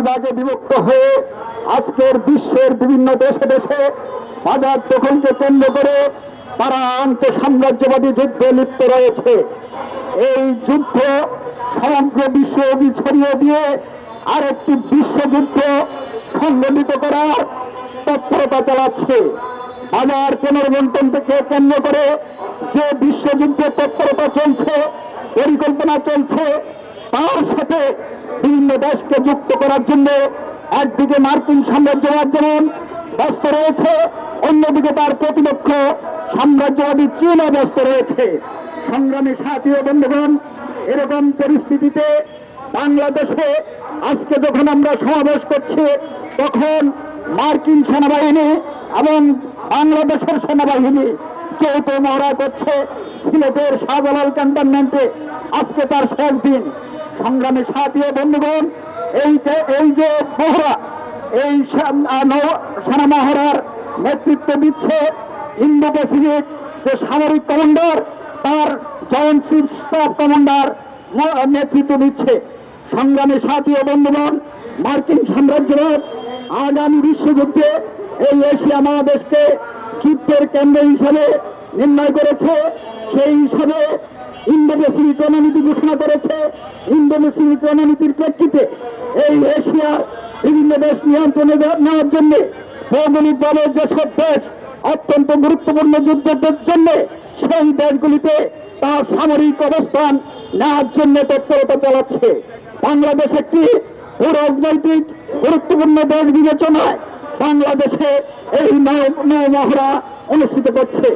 ভাগে বিভক্ত হয়ে আজকের বিশ্বের বিভিন্ন দেশে দেশে বাজার দখলকে কেন্দ্র করে তারা আন্তঃসাম্রাজ্যবাদী যুদ্ধে লিপ্ত রয়েছে। এই যুদ্ধ সমগ্র বিশ্ব ছড়িয়ে দিয়ে আরেকটি বিশ্বযুদ্ধ সংগঠিত করার তৎপরতা চালাচ্ছে। বাজার পুনর্বন্টন থেকে কেন্দ্র করে যে বিশ্বযুদ্ধের তৎপরতা চলছে, পরিকল্পনা চলছে, তার সাথে বিভিন্ন দেশকে যুক্ত করার জন্য একদিকে মার্কিন সাম্রাজ্যবাদ যেমন ব্যস্ত রয়েছে, অন্যদিকে তার প্রতিপক্ষ সাম্রাজ্যবাদী চীনও ব্যস্ত রয়েছে। সংগ্রামী সাথী ও বন্ধুগণ, এরকম পরিস্থিতিতে বাংলাদেশে আজকে যখন আমরা সমাবেশ করছি, তখন মার্কিন সেনাবাহিনী এবং বাংলাদেশের সেনাবাহিনী যৌথ মহড়া করছে সিলেটের শাহজালাল ক্যান্টনমেন্টে। আজকে তার শেষ দিন। সংগ্রামী সাথী ও বন্ধুগণ, এই যে মহড়া, এই সেনা মহড়ার নেতৃত্ব দিচ্ছে ইন্দো প্যাসিফিক যে সামরিক কমান্ডার, তার জয়েন্ট চিফ স্টাফ কমান্ডার নেতৃত্ব দিচ্ছে। সংগ্রামী সাথী ও বন্ধুগণ, মার্কিন সাম্রাজ্যবাদ আগামী বিশ্বযুদ্ধে এই এশিয়া মহাদেশকে যুদ্ধের কেন্দ্র হিসাবে নির্ণয় করেছে। সেই হিসাবে ইন্দো প্যাসিফিক রণনীতি ঘোষণা করেছে। ইন্দো প্যাসিফিক রণনীতির প্রেক্ষিতে এই এশিয়ার বিভিন্ন দেশ নিয়ন্ত্রণে নেওয়ার জন্য ভৌগোলিকভাবে যেসব দেশ অত্যন্ত গুরুত্বপূর্ণ যুদ্ধের জন্য, সেই দেশগুলিতে তার সামরিক অবস্থান নেওয়ার জন্য তৎপরতা চালাচ্ছে। বাংলাদেশ একটি রাজনৈতিক গুরুত্বপূর্ণ দেশ বিবেচনায় বাংলাদেশে এই নৌ মহড়া অনুষ্ঠিত করছে।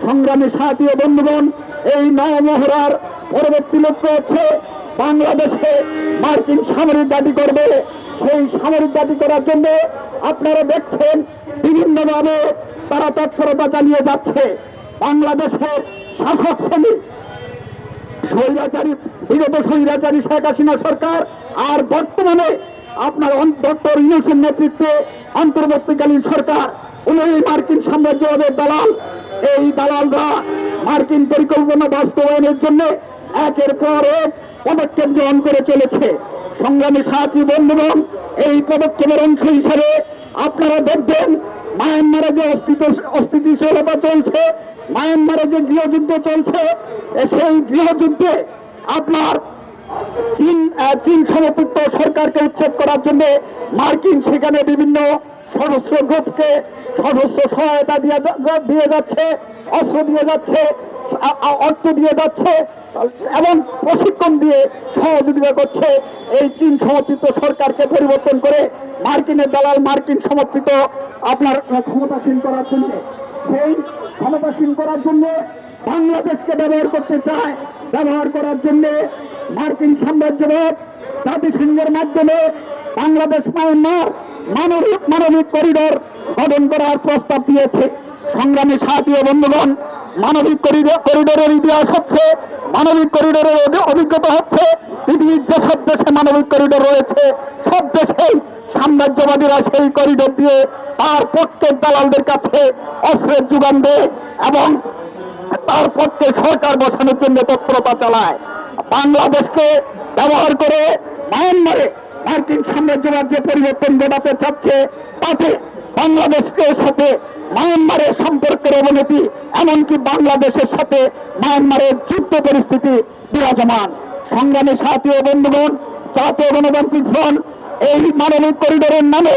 সংগ্রামী সাথী ও বন্ধুগণ, এই নৌ মহড়ার পরবর্তী লক্ষ্য হচ্ছে বাংলাদেশে মার্কিন সামরিক ঘাঁটি করবে। সেই সামরিক ঘাঁটি করার জন্য আপনারা দেখছেন বিভিন্নভাবে তারা তৎপরতা চালিয়ে যাচ্ছে। বাংলাদেশের শাসক শ্রেণী বিগত স্বৈরাচারী শেখ হাসিনা সরকার আর বর্তমানে আপনার ডক্টর ইউনূসের নেতৃত্বে অন্তর্বর্তীকালীন সরকার, উনি মার্কিন সাম্রাজ্যবাদের দালাল। এই দালালরা মার্কিন পরিকল্পনা বাস্তবায়নের জন্য একের পর এক পদক্ষেপ গ্রহণ করে চলেছে। সংগ্রামী সাথী বন্ধুগণ, এই পদক্ষেপের অংশ হিসেবে আপনারা দেখবেন মায়ানমারে যে অস্থিতিশীলতা চলছে, মায়ানমারে যে গৃহযুদ্ধ চলছে, সেই গৃহযুদ্ধে আপনার চীন সমর্থিত সরকারকে উচ্ছেদ করার জন্য মার্কিন সেখানে বিভিন্ন সশস্ত্র গ্রুপকে সশস্ত্র সহায়তা দিয়ে যাচ্ছে, অস্ত্র দিয়ে যাচ্ছে, অর্থ দিয়ে যাচ্ছে এবং প্রশিক্ষণ দিয়ে সহযোগিতা করছে এই চীন সমর্থিত সরকারকে পরিবর্তন করে মার্কিনের দালাল, মার্কিন সমর্থিত আপনার ক্ষমতাসীন করার জন্য। সেই ক্ষমতাসীন করার জন্য বাংলাদেশকে ব্যবহার করতে চায়। ব্যবহার করার জন্য মার্কিন সাম্রাজ্যবাদ জাতিসংঘের মাধ্যমে বাংলাদেশ মায়ানমার মানবিক করিডোর গঠন করার প্রস্তাব দিয়েছে। সংগ্রামী সাথী ও বন্ধুগণ, মানবিক করিডোরের ইতিহাস হচ্ছে, মানবিক করিডোরের অভিজ্ঞতা হচ্ছে, পৃথিবীর যেসব দেশে মানবিক করিডোর রয়েছে সব দেশেই সাম্রাজ্যবাদীরা সেই করিডোর দিয়ে তার প্রত্যেক দালালদের কাছে অস্ত্রের যোগান দেয় এবং তার পক্ষে সরকার বসানোর জন্য তৎপরতা চালায়। বাংলাদেশকে ব্যবহার করে মায়ানমারে মার্কিন সাম্রাজ্যবাদ যে পরিবর্তন ঘটাতে চাচ্ছে, তাতে বাংলাদেশকে সাথে মায়ানমারের সম্পর্কের অবনতি, এমনকি বাংলাদেশের সাথে মায়ানমারের যুদ্ধ পরিস্থিতি বিরাজমান। সংগ্রামী সাথী ও বন্ধুগণ, জাতীয় গণতান্ত্রিক ফ্রন্ট এই মানবিক করিডোরের নামে